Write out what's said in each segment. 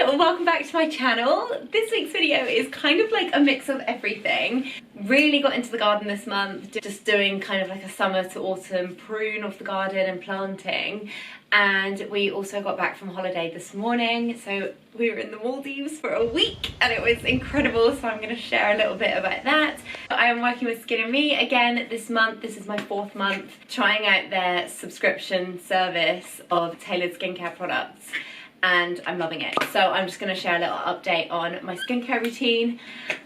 and welcome back to my channel. This week's video is kind of like a mix of everything. Really got into the garden this month, just doing kind of like a summer to autumn prune of the garden and planting. And we also got back from holiday this morning, so we were in the Maldives for a week and it was incredible, so I'm going to share a little bit about that. I am working with Skin and Me again this month. This is my 4th month trying out their subscription service of tailored skincare products, and I'm loving it. So I'm just going to share a little update on my skincare routine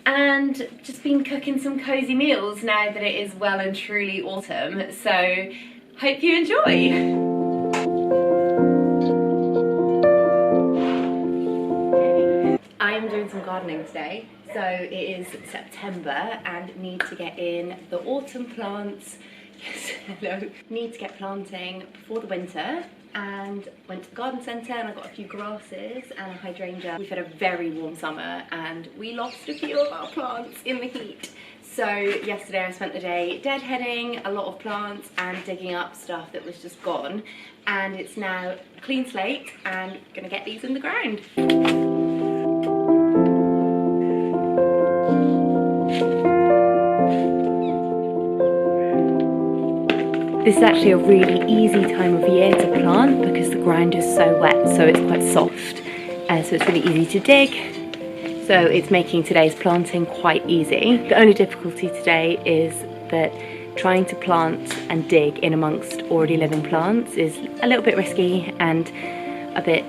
and just been cooking some cozy meals now that it is well and truly autumn. So hope you enjoy. I am doing some gardening today. So it is September and need to get in the autumn plants. Yes, hello. Need to get planting before the winter, and went to the garden centre and I got a few grasses and a hydrangea. We've had a very warm summer and we lost a few of our plants in the heat. So yesterday I spent the day deadheading a lot of plants and digging up stuff that was just gone, and it's now a clean slate and gonna get these in the ground. This is actually a really easy time of year to plant because the ground is so wet, so it's quite soft, so it's really easy to dig. So it's making today's planting quite easy. The only difficulty today is that trying to plant and dig in amongst already living plants is a little bit risky, and a bit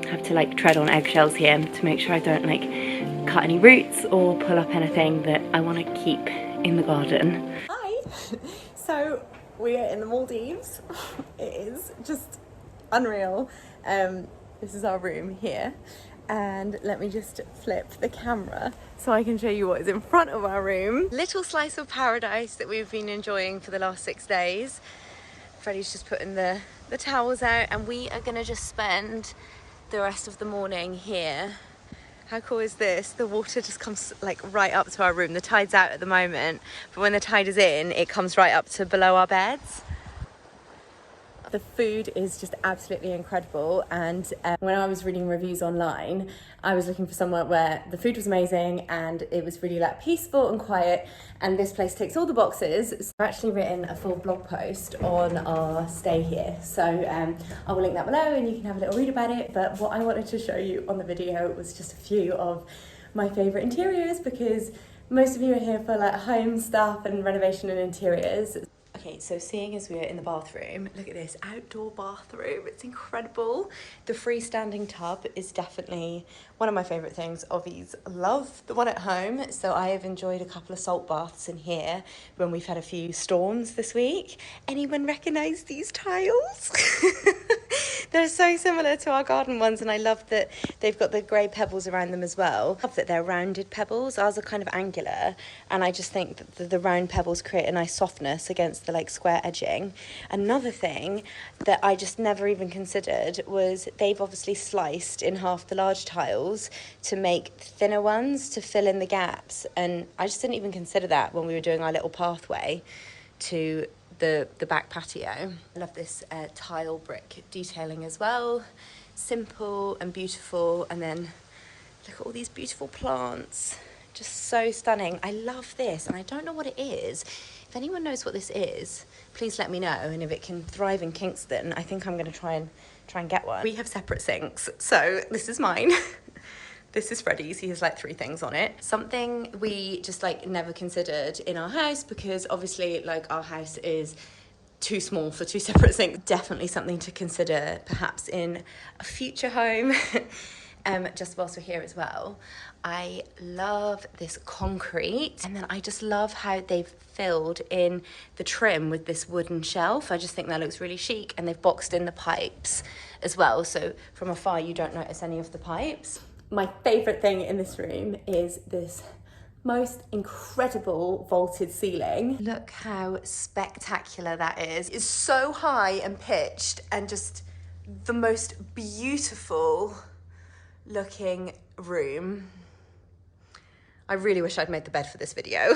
have to like tread on eggshells here to make sure I don't like cut any roots or pull up anything that I want to keep in the garden. Hi! So we are in the Maldives. It is just unreal. This is our room here, and let me just flip the camera so I can show you what is in front of our room. Little slice of paradise that we've been enjoying for the last 6 days. Freddie's just putting the towels out and we are gonna just spend the rest of the morning here. How cool is this? The water just comes like right up to our room. The tide's out at the moment, but when the tide is in, it comes right up to below our beds. The food is just absolutely incredible, and when I was reading reviews online, I was looking for somewhere where the food was amazing and it was really like peaceful and quiet, and this place ticks all the boxes. So I've actually written a full blog post on our stay here, so I will link that below and you can have a little read about it. But what I wanted to show you on the video was just a few of my favourite interiors, because most of you are here for like home stuff and renovation and interiors. Okay, so seeing as we're in the bathroom, look at this outdoor bathroom, it's incredible. The freestanding tub is definitely one of my favourite things. Ovies love the one at home, so I have enjoyed a couple of salt baths in here when we've had a few storms this week. Anyone recognise these tiles? They're so similar to our garden ones, and I love that they've got the grey pebbles around them as well. I love that they're rounded pebbles. Ours are kind of angular, and I just think that the round pebbles create a nice softness against the like square edging. Another thing that I just never even considered was they've obviously sliced in half the large tiles to make thinner ones to fill in the gaps, and I just didn't even consider that when we were doing our little pathway to the back patio. I love this tile brick detailing as well. Simple and beautiful, and then look at all these beautiful plants. Just so stunning. I love this, and I don't know what it is. If anyone knows what this is, please let me know, and if it can thrive in Kingston, I think I'm going to try and get one. We have separate sinks, so this is mine. This is Freddie's. He has like 3 things on it. Something we just like never considered in our house, because obviously like our house is too small for 2 separate sinks. Definitely something to consider perhaps in a future home. Just whilst we're here as well. I love this concrete, and then I just love how they've filled in the trim with this wooden shelf. I just think that looks really chic, and they've boxed in the pipes as well, so from afar you don't notice any of the pipes. My favourite thing in this room is this most incredible vaulted ceiling. Look how spectacular that is. It's so high and pitched, and just the most beautiful looking room. I really wish I'd made the bed for this video.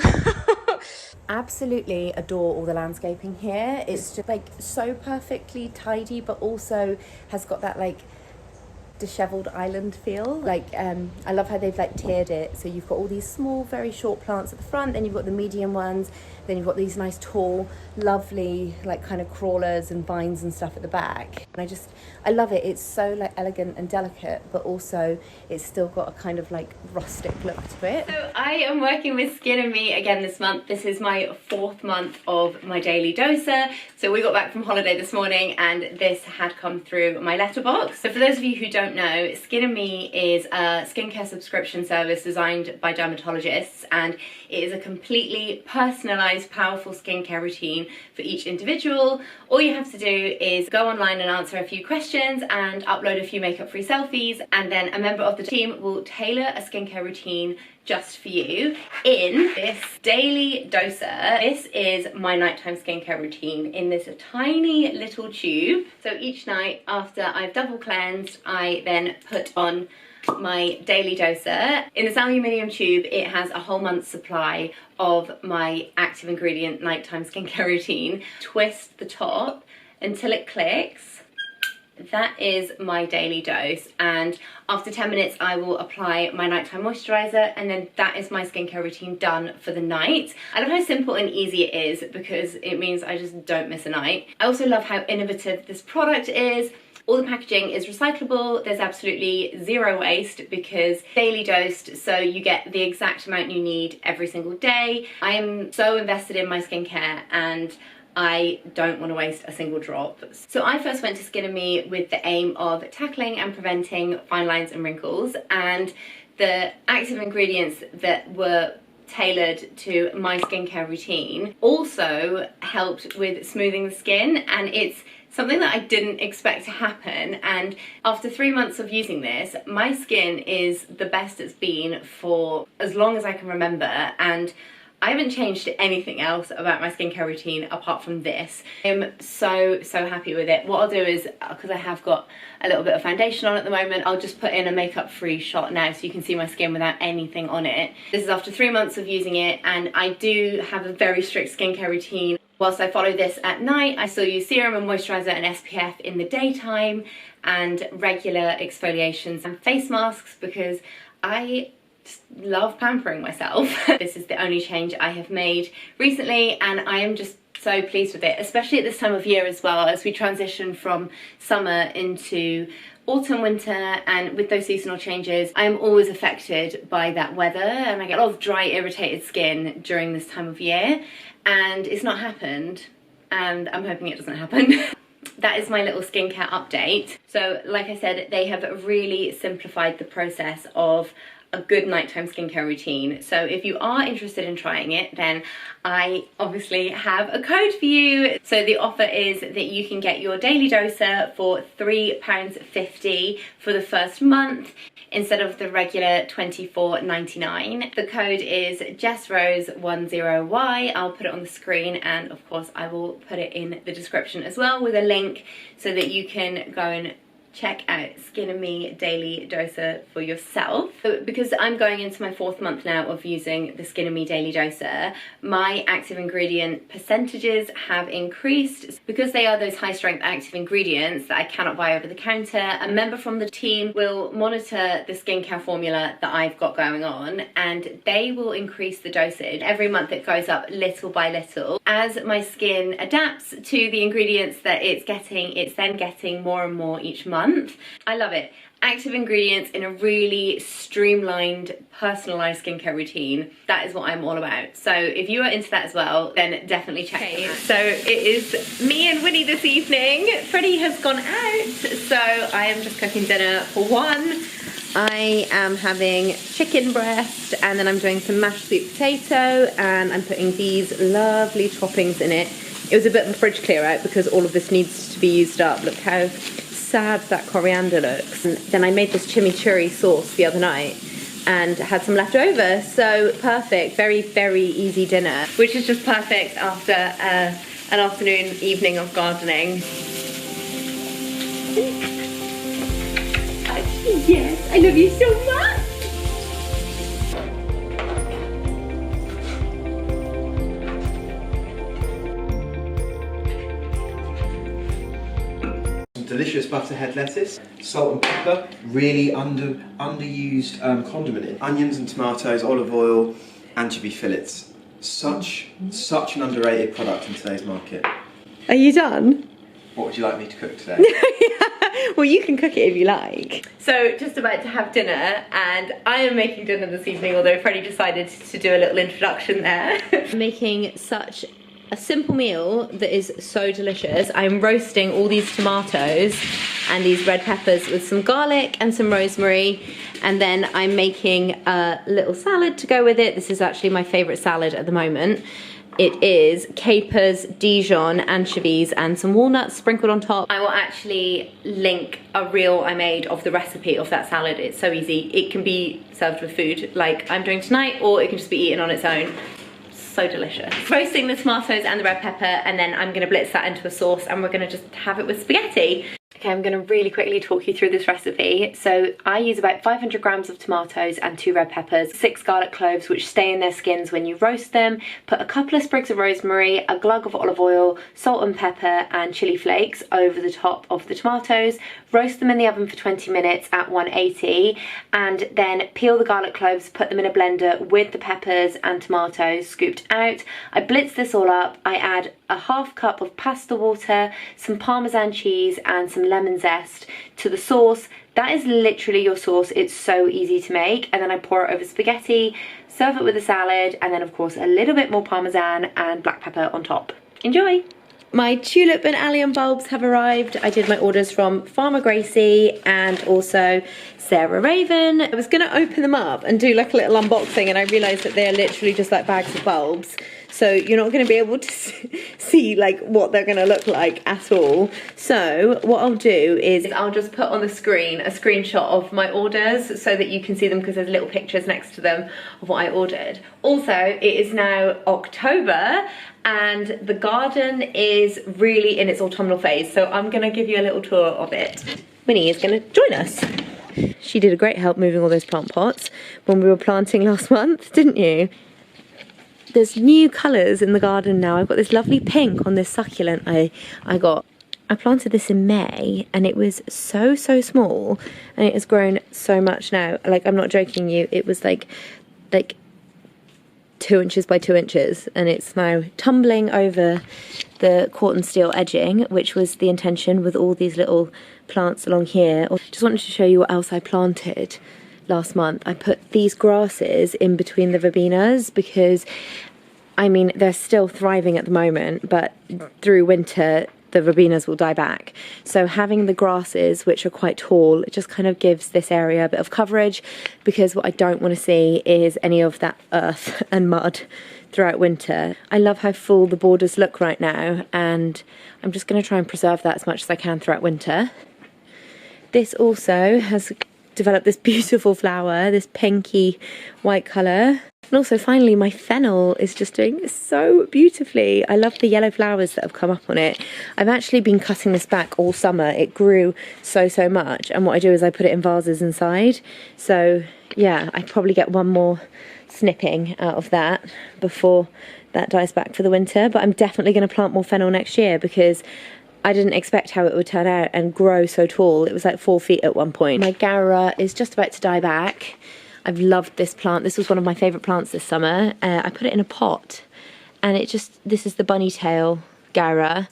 Absolutely adore all the landscaping here. It's just like so perfectly tidy, but also has got that like dishevelled island feel. Like I love how they've like tiered it, so you've got all these small very short plants at the front, then you've got the medium ones, then you've got these nice tall lovely like kind of crawlers and vines and stuff at the back. And I love it. It's so like elegant and delicate, but also it's still got a kind of like rustic look to it. So I am working with Skin and Me again this month. This is my 4th month of my daily doser. So we got back from holiday this morning and this had come through my letterbox. So for those of you who don't know, Skin and Me is a skincare subscription service designed by dermatologists, and it is a completely personalised, powerful skincare routine for each individual. All you have to do is go online and answer a few questions and upload a few makeup-free selfies, and then a member of the team will tailor a skincare routine just for you in this daily doser. This is my nighttime skincare routine in this tiny little tube. So each night after I've double cleansed, I then put on my daily doser. In this aluminium tube, it has a whole month's supply of my active ingredient nighttime skincare routine. Twist the top until it clicks. That is my daily dose, and after 10 minutes I will apply my nighttime moisturizer, and then that is my skincare routine done for the night. I love how simple and easy it is because it means I just don't miss a night. I also love how innovative this product is. All the packaging is recyclable. There's absolutely zero waste because daily dosed, so you get the exact amount you need every single day. I am so invested in my skincare and I don't want to waste a single drop. So I first went to Skin and Me with the aim of tackling and preventing fine lines and wrinkles, and the active ingredients that were tailored to my skincare routine also helped with smoothing the skin, and it's something that I didn't expect to happen. And after 3 months of using this, my skin is the best it's been for as long as I can remember, and I haven't changed anything else about my skincare routine apart from this. I'm so happy with it. What I'll do is, because I have got a little bit of foundation on at the moment, I'll just put in a makeup free shot now so you can see my skin without anything on it. This is after 3 months of using it, and I do have a very strict skincare routine. Whilst I follow this at night, I still use serum and moisturiser and SPF in the daytime, and regular exfoliations and face masks because I just love pampering myself. This is the only change I have made recently, and I am just so pleased with it, especially at this time of year as well, as we transition from summer into autumn, winter, and with those seasonal changes, I am always affected by that weather, and I get a lot of dry, irritated skin during this time of year, and it's not happened, and I'm hoping it doesn't happen. That is my little skincare update. So like I said, they have really simplified the process of a good nighttime skincare routine. So if you are interested in trying it, then I obviously have a code for you. So the offer is that you can get your daily doser for £3.50 for the first month instead of the regular £24.99. The code is JessRose10Y. I'll put it on the screen, and of course I will put it in the description as well with a link so that you can go and check out Skin and Me Daily Doser for yourself. So because I'm going into my 4th month now of using the Skin and Me Daily Doser, my active ingredient percentages have increased. Because they are those high strength active ingredients that I cannot buy over the counter, a member from the team will monitor the skincare formula that I've got going on, and they will increase the dosage. Every month it goes up little by little. As my skin adapts to the ingredients that it's then getting more and more each month. I love it. Active ingredients in a really streamlined, personalised skincare routine. That is what I'm all about. So if you are into that as well, then definitely check it out. So it is me and Winnie this evening. Freddie has gone out, so I am just cooking dinner for one. I am having chicken breast, and then I'm doing some mashed sweet potato, and I'm putting these lovely toppings in it. It was a bit of a fridge clear out because all of this needs to be used up. Look how sad that coriander looks. And then I made this chimichurri sauce the other night and had some left over, so perfect. Very easy dinner, which is just perfect after an afternoon, evening of gardening. Yes, I love you so much. Delicious delicious butterhead lettuce, salt and pepper, really underused condiment. Onions and tomatoes, olive oil, anchovy fillets. Such an underrated product in today's market. Are you done? What would you like me to cook today? Well, you can cook it if you like. So, just about to have dinner, and I am making dinner this evening, although Freddie decided to do a little introduction there. I'm making such a simple meal that is so delicious. I'm roasting all these tomatoes and these red peppers with some garlic and some rosemary, and then I'm making a little salad to go with it. This is actually my favourite salad at the moment. It is capers, Dijon, anchovies and some walnuts sprinkled on top. I will actually link a reel I made of the recipe of that salad. It's so easy. It can be served with food like I'm doing tonight, or it can just be eaten on its own. So delicious. Roasting the tomatoes and the red pepper, and then I'm gonna blitz that into a sauce and we're gonna just have it with spaghetti. Okay, I'm gonna really quickly talk you through this recipe. So I use about 500 grams of tomatoes and 2 red peppers, 6 garlic cloves which stay in their skins when you roast them, put a couple of sprigs of rosemary, a glug of olive oil, salt and pepper and chili flakes over the top of the tomatoes, roast them in the oven for 20 minutes at 180, and then peel the garlic cloves, put them in a blender with the peppers and tomatoes scooped out. I blitz this all up, I add a half cup of pasta water, some Parmesan cheese and some lemon zest to the sauce. That is literally your sauce. It's so easy to make. And then I pour it over spaghetti, serve it with a salad, and then of course a little bit more Parmesan and black pepper on top. Enjoy! My tulip and allium bulbs have arrived. I did my orders from Farmer Gracie and also Sarah Raven. I was gonna open them up and do like a little unboxing, and I realized that they're literally just like bags of bulbs. So you're not going to be able to see like what they're going to look like at all. So what I'll do is I'll just put on the screen a screenshot of my orders so that you can see them, because there's little pictures next to them of what I ordered. Also, it is now October and the garden is really in its autumnal phase. So I'm going to give you a little tour of it. Winnie is going to join us. She did a great help moving all those plant pots when we were planting last month, didn't you? There's new colours in the garden now. I've got this lovely pink on this succulent I got. I planted this in May and it was so small, and it has grown so much now. Like, I'm not joking you, it was like 2 inches by 2 inches, and it's now tumbling over the corten steel edging, which was the intention with all these little plants along here. Just wanted to show you what else I planted last month. I put these grasses in between the verbenas because, I mean, they're still thriving at the moment, but through winter the verbenas will die back. So having the grasses, which are quite tall, it just kind of gives this area a bit of coverage, because what I don't want to see is any of that earth and mud throughout winter. I love how full the borders look right now, and I'm just going to try and preserve that as much as I can throughout winter. This also has developed this beautiful flower, this pinky white colour. And also finally my fennel is just doing so beautifully. I love the yellow flowers that have come up on it. I've actually been cutting this back all summer. It grew so much, and what I do is I put it in vases inside. So yeah, I probably get one more snipping out of that before that dies back for the winter. But I'm definitely going to plant more fennel next year, because I didn't expect how it would turn out and grow so tall. It was like 4 feet at one point. My Gaura is just about to die back. I've loved this plant. This was one of my favourite plants this summer. I put it in a pot, and this is the bunny tail Gaura.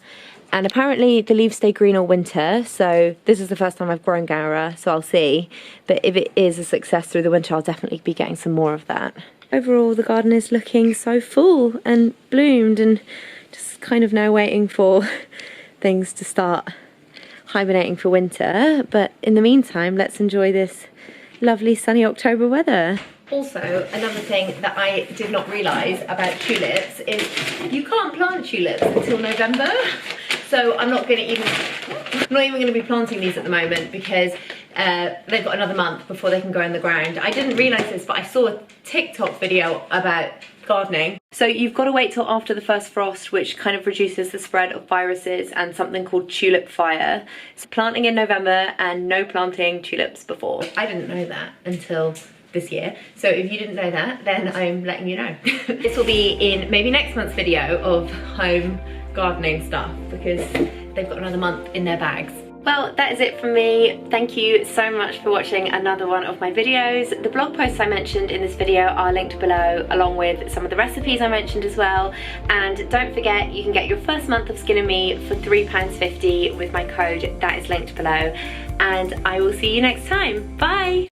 And apparently the leaves stay green all winter, so this is the first time I've grown Gaura, so I'll see. But if it is a success through the winter, I'll definitely be getting some more of that. Overall, the garden is looking so full and bloomed, and just kind of now waiting for things to start hibernating for winter. But in the meantime, let's enjoy this lovely sunny October weather. Also, another thing that I did not realise about tulips is you can't plant tulips until November. So I'm not even going to be planting these at the moment, because they've got another month before they can go in the ground. I didn't realise this, but I saw a TikTok video about gardening. So you've got to wait till after the first frost, which kind of reduces the spread of viruses and something called tulip fire. So planting in November and no planting tulips before. I didn't know that until this year. So if you didn't know that, then I'm letting you know. This will be in maybe next month's video of home gardening stuff, because they've got another month in their bags. Well, that is it from me. Thank you so much for watching another one of my videos. The blog posts I mentioned in this video are linked below, along with some of the recipes I mentioned as well. And don't forget, you can get your first month of Skin & Me for £3.50 with my code that is linked below. And I will see you next time. Bye!